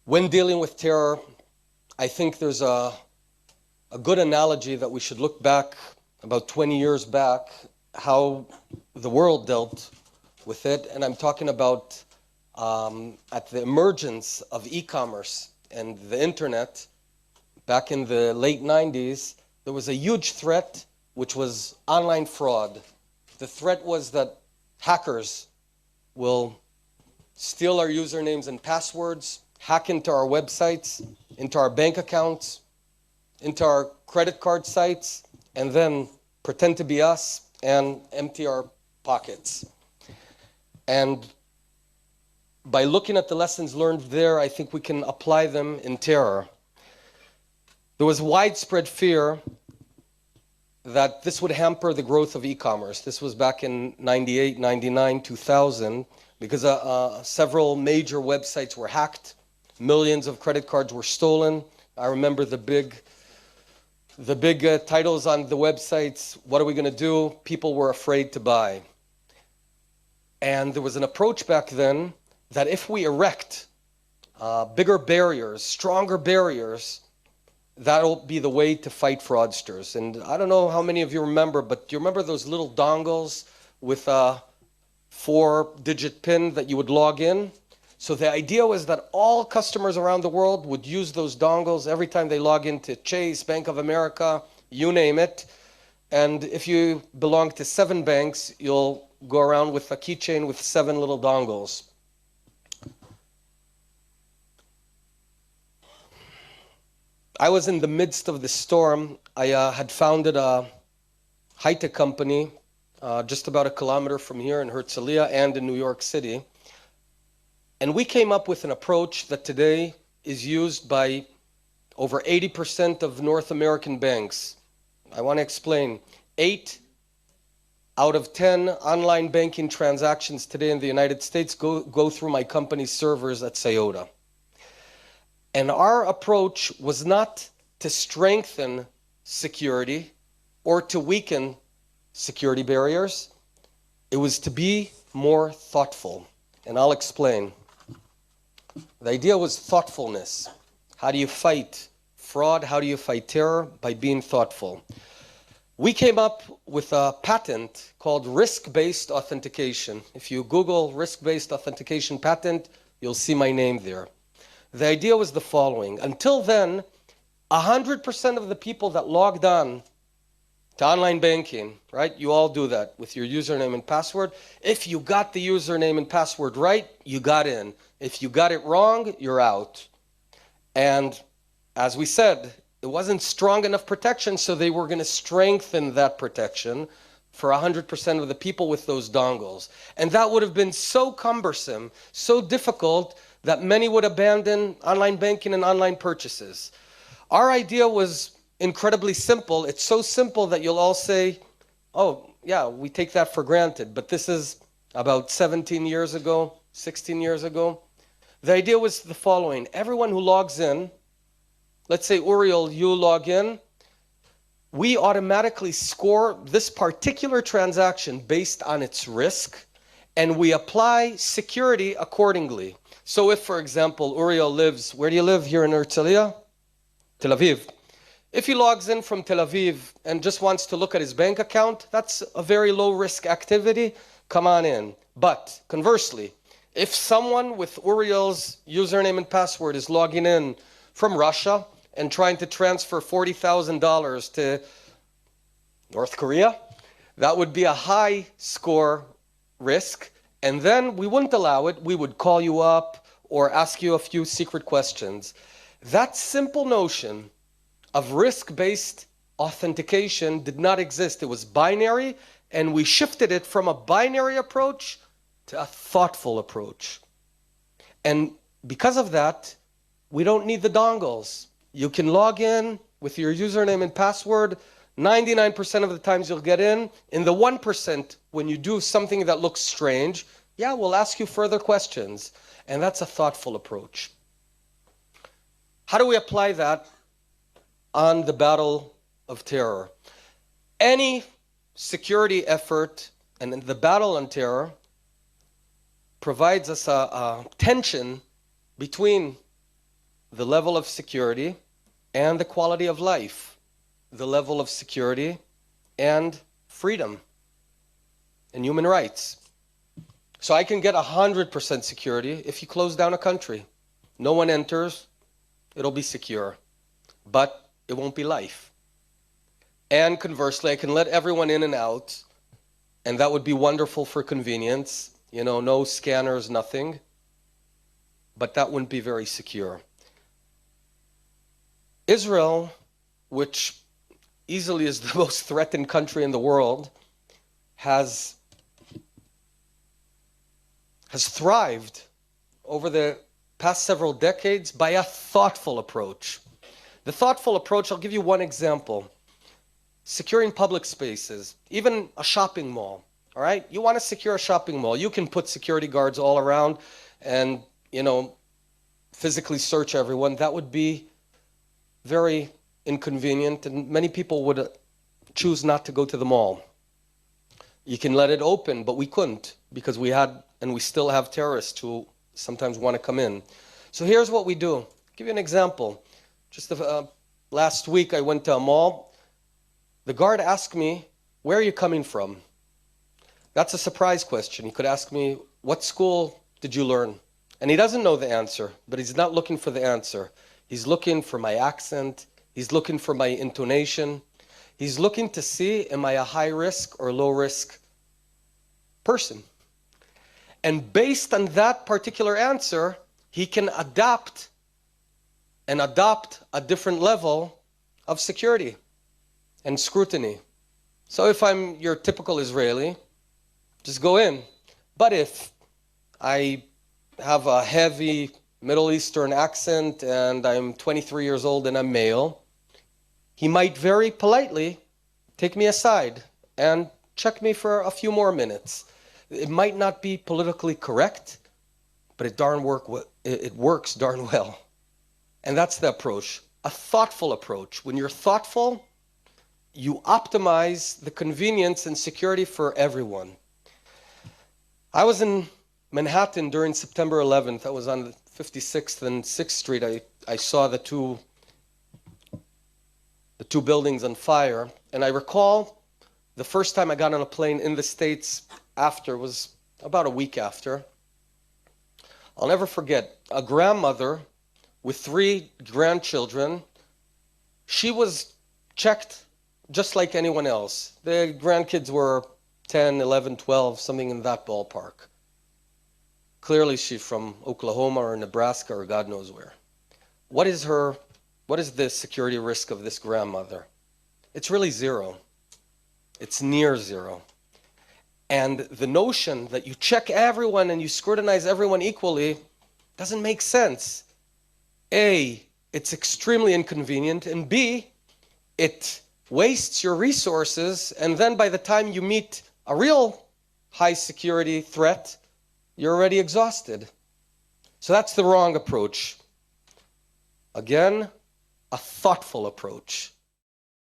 When dealing with terror, I think there's a good analogy that we should look back about 20 years back, how the world dealt with it. And I'm talking about at the emergence of e-commerce and the internet back in the late 90s, there was a huge threat, which was online fraud. The threat was that hackers will steal our usernames and passwords, hack into our websites, into our bank accounts, into our credit card sites, and then pretend to be us and empty our pockets. And by looking at the lessons learned there, I think we can apply them in terror. There was widespread fear that this would hamper the growth of e-commerce. This was back in 98, 99, 2000, because several major websites were hacked. Millions of credit cards were stolen. I remember the big titles on the websites. What are we going to do? People were afraid to buy. And there was an approach back then that if we erect bigger barriers, stronger barriers, that'll be the way to fight fraudsters. And I don't know how many of you remember, but do you remember those little dongles with a 4-digit PIN that you would log in? So the idea was that all customers around the world would use those dongles every time they log into Chase, Bank of America, you name it. And if you belong to 7 banks, you'll go around with a keychain with 7 little dongles. I was in the midst of the storm. I had founded a high-tech company just about a kilometer from here in Herzliya and in New York City. And we came up with an approach that today is used by over 80% of North American banks. I want to explain. 8 out of 10 online banking transactions today in the United States go through my company's servers at Sayota. And our approach was not to strengthen security or to weaken security barriers. It was to be more thoughtful. And I'll explain. The idea was thoughtfulness. How do you fight fraud? How do you fight terror? By being thoughtful. We came up with a patent called risk-based authentication. If you Google risk-based authentication patent, you'll see my name there. The idea was the following. Until then, 100% of the people that logged on to online banking, right? You all do that with your username and password. If you got the username and password right, you got in. If you got it wrong, you're out. And as we said, it wasn't strong enough protection, so they were going to strengthen that protection for 100% of the people with those dongles. And that would have been so cumbersome, so difficult, that many would abandon online banking and online purchases. Our idea was incredibly simple. It's so simple that you'll all say, oh, yeah, we take that for granted. But this is about 17 years ago, 16 years ago. The idea was the following. Everyone who logs in, let's say, Uriel, you log in, we automatically score this particular transaction based on its risk, and we apply security accordingly. So if, for example, Uriel lives, where do you live here in Herzliya? Tel Aviv. If he logs in from Tel Aviv and just wants to look at his bank account, that's a very low risk activity. Come on in. But conversely, if someone with Uriel's username and password is logging in from Russia and trying to transfer $40,000 to North Korea, that would be a high score risk. And then we wouldn't allow it. We would call you up or ask you a few secret questions. That simple notion of risk-based authentication did not exist. It was binary, and we shifted it from a binary approach to a thoughtful approach. And because of that, we don't need the dongles. You can log in with your username and password. 99% of the times you'll get in. In the 1%, when you do something that looks strange, yeah, we'll ask you further questions. And that's a thoughtful approach. How do we apply that on the battle of terror? Any security effort and the battle on terror provides us a tension between the level of security and the quality of life, the level of security and freedom and human rights. So I can get 100% security if you close down a country. No one enters, it'll be secure, but it won't be life. And conversely, I can let everyone in and out, and that would be wonderful for convenience. You know, no scanners, nothing. But that wouldn't be very secure. Israel, which easily is the most threatened country in the world, has thrived over the past several decades by a thoughtful approach. The thoughtful approach, I'll give you one example. Securing public spaces, even a shopping mall, all right? You want to secure a shopping mall, you can put security guards all around and, you know, physically search everyone. That would be very inconvenient, and many people would choose not to go to the mall. You can let it open, but we couldn't, because we had, and we still have, terrorists who sometimes want to come in. So here's what we do. I'll give you an example. Just last week I went to a mall. The guard asked me, "Where are you coming from?" That's a surprise question. He could ask me, "What school did you learn?" And he doesn't know the answer, but he's not looking for the answer. He's looking for my accent. He's looking for my intonation. He's looking to see, am I a high risk or low risk person? And based on that particular answer, he can adapt and adopt a different level of security and scrutiny. So if I'm your typical Israeli, just go in. But if I have a heavy Middle Eastern accent and I'm 23 years old and I'm male, he might very politely take me aside and check me for a few more minutes. It might not be politically correct, but it works darn well. And that's the approach, a thoughtful approach. When you're thoughtful, you optimize the convenience and security for everyone. I was in Manhattan during September 11th. I was on 56th and 6th Street. I saw the two buildings on fire. And I recall the first time I got on a plane in the States after was about a week after. I'll never forget, a grandmother with 3 grandchildren. She was checked just like anyone else. The grandkids were 10, 11, 12, something in that ballpark. Clearly she's from Oklahoma or Nebraska or God knows where. What is the security risk of this grandmother? It's really zero. It's near zero. And the notion that you check everyone and you scrutinize everyone equally doesn't make sense. A, it's extremely inconvenient, and B, it wastes your resources, and then by the time you meet a real high security threat, you're already exhausted. So that's the wrong approach. Again, a thoughtful approach.